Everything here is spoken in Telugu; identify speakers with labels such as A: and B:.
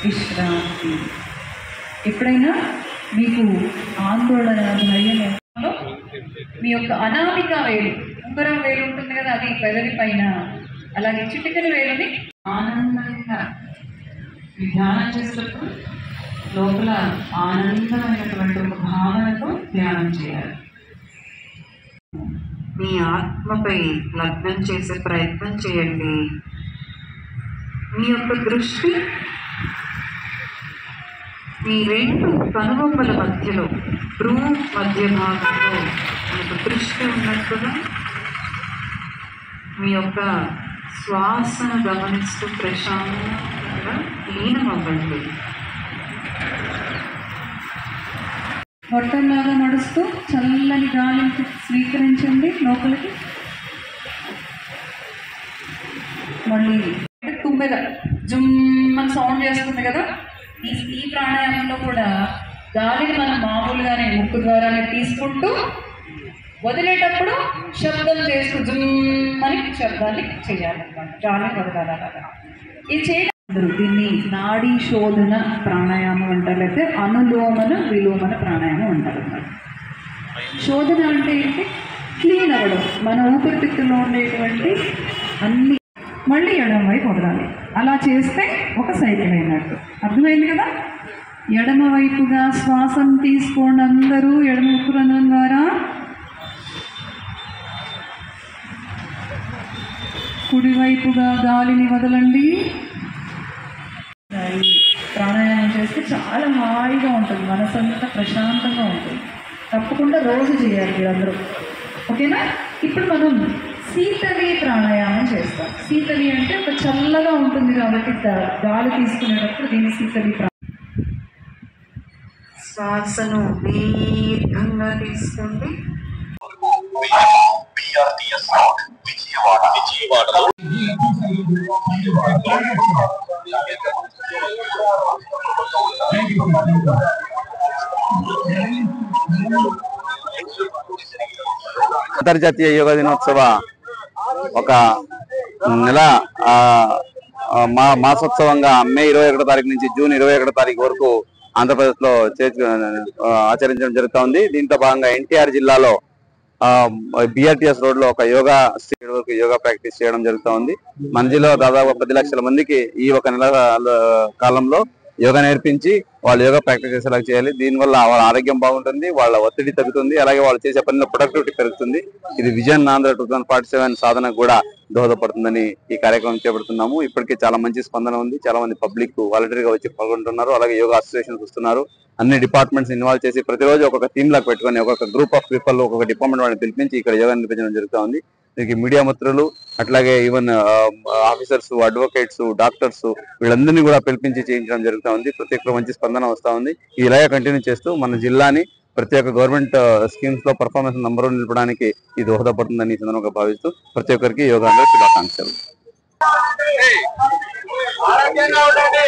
A: విశ్రాంతి. ఎప్పుడైనా మీకు ఆందోళన, భయం మీ యొక్క అనామిక వేలు, ఉంగరం వేలు ఉంటుంది కదా, అది పెదవి పైన, అలాగే చిటికల వేలుని ఆనందంగా ధ్యానం చేసేటప్పుడు లోపల ఆనందమైనటువంటి ఒక భావనతో ధ్యానం చేయాలి. మీ ఆత్మపై లగ్నం చేసే ప్రయత్నం చేయండి. మీ యొక్క దృష్టి మీ రెండు కనుబొమ్మల మధ్యలో, భ్రూ మధ్య భాగంలో మీకు దృష్టి ఉన్నట్టుగా మీ యొక్క శ్వాసను గమనిస్తూ ప్రశాంతంగా లీనమవ్వండి. మొట్టంలాగా నడుస్తూ చల్లని గాలిని స్వీకరించండి లోపలికి. మళ్ళీ తుమ్మెద జుమ్మని సౌండ్ చేస్తుంది కదా, ఈ ప్రాణాయామంలో కూడా గాలిని మనం మామూలుగానే ముక్కు ద్వారానే తీసుకుంటూ వదిలేటప్పుడు శబ్దం చేస్తూ జుమ్మని శబ్దాన్ని చేయాలన్నమాట. గాలిని వదలాలి. ఇది చేయడం దీన్ని నాడీ శోధన ప్రాణాయామం అంటారు, లేకపోతే అనులోమన విలోమన ప్రాణాయామం అంటారు అన్నమాట. శోధన అంటే ఏంటి? క్లీన్ అవ్వడం, మన ఊపిరితిత్తుల్లో ఉండేటువంటి అన్ని మళ్ళీ ఎడమ వైపు వదలాలి. అలా చేస్తే ఒక సైకిల్ అయినట్టు. అర్థమైంది కదా? ఎడమ వైపుగా శ్వాసను తీసుకోండి అందరూ. ఎడమ ముక్కు రంధ్రం ద్వారా కుడివైపుగా గాలిని వదలండి. ప్రాణాయామం చేస్తే చాలా హాయిగా ఉంటుంది, మనసంతా ప్రశాంతంగా ఉంటుంది. తప్పకుండా రోజు చేయాలి మీరందరూ, ఓకేనా? ఇప్పుడు మనం శీతలి ప్రాణాయామం చేస్తాం. శీతలి అంటే ఒక చల్లగా ఉంటుంది కాబట్టి గాలి తీసుకునేటప్పుడు దీన్ని శీతలి శ్వాసను దీర్ఘంగా తీసుకోండి.
B: అంతర్జాతీయ యోగా దినోత్సవ ఒక నెల మాసోత్సవంగా మే 21 తారీఖు నుంచి జూన్ 21 తారీఖు వరకు ఆంధ్రప్రదేశ్ లో ఆచరించడం జరుగుతూ ఉంది. దీంతో భాగంగా ఎన్టీఆర్ జిల్లాలో బిఆర్టీఎస్ రోడ్ లో ఒక యోగా వరకు యోగా ప్రాక్టీస్ చేయడం జరుగుతూ ఉంది. మన జిల్లాలో దాదాపు 10 లక్షల మందికి ఈ ఒక నెల కాలంలో యోగా నేర్పించి వాళ్ళు యోగా ప్రాక్టీస్ చేసేలా చేయాలి. దీనివల్ల వాళ్ళ ఆరోగ్యం బాగుంటుంది, వాళ్ళ ఒత్తిడి తగ్గుతుంది, అలాగే వాళ్ళు చేసే పనిలో ప్రొడక్టివిటీ పెరుగుతుంది. ఇది విజన్ ఆంధ్ర 2047 సాధనకు కూడా దోహదపడుతుందని ఈ కార్యక్రమం చేపడుతున్నాము. ఇప్పటికే చాలా మంచి స్పందన ఉంది. చాలా మంది పబ్లిక్ వాలంటీర్గా వచ్చి పాల్గొంటున్నారు. అలాగే యోగా అసోసియేషన్స్ వస్తున్నారు. అన్ని డిపార్ట్మెంట్స్ ఇన్వాల్వ్ చేసి ప్రతిరోజు ఒక్కొక్క థీమ్ లాగా పెట్టుకొని ఒక్కొక్క గ్రూప్ ఆఫ్ పీపుల్ ఒక్కొక్క డిపార్ట్మెంట్ వాళ్ళని పిలిపించి ఇక్కడ యోగా నిర్వహించడం జరుగుతూ ఉంది. దీనికి మీడియా మిత్రులు, అట్లాగే ఈవెన్ ఆఫీసర్స్, అడ్వకేట్స్, డాక్టర్స్ వీళ్ళందరినీ కూడా పిలిపించి చేయించడం జరుగుతూ ఉంది. ప్రతి ఒక్కరు మంచి స్పందన వస్తూ ఉంది. ఇలాగే కంటిన్యూ చేస్తూ మన జిల్లాని ప్రతి ఒక్క గవర్నమెంట్ స్కీమ్స్ లో పర్ఫార్మెన్స్ నంబర్ 1 నిలపడానికి ఇది దోహదపడుతుందని ఈ సందర్భంగా భావిస్తూ ప్రతి ఒక్కరికి యోగా శుభాకాంక్షలు.
C: ఆరోగ్యంగా ఉండండి.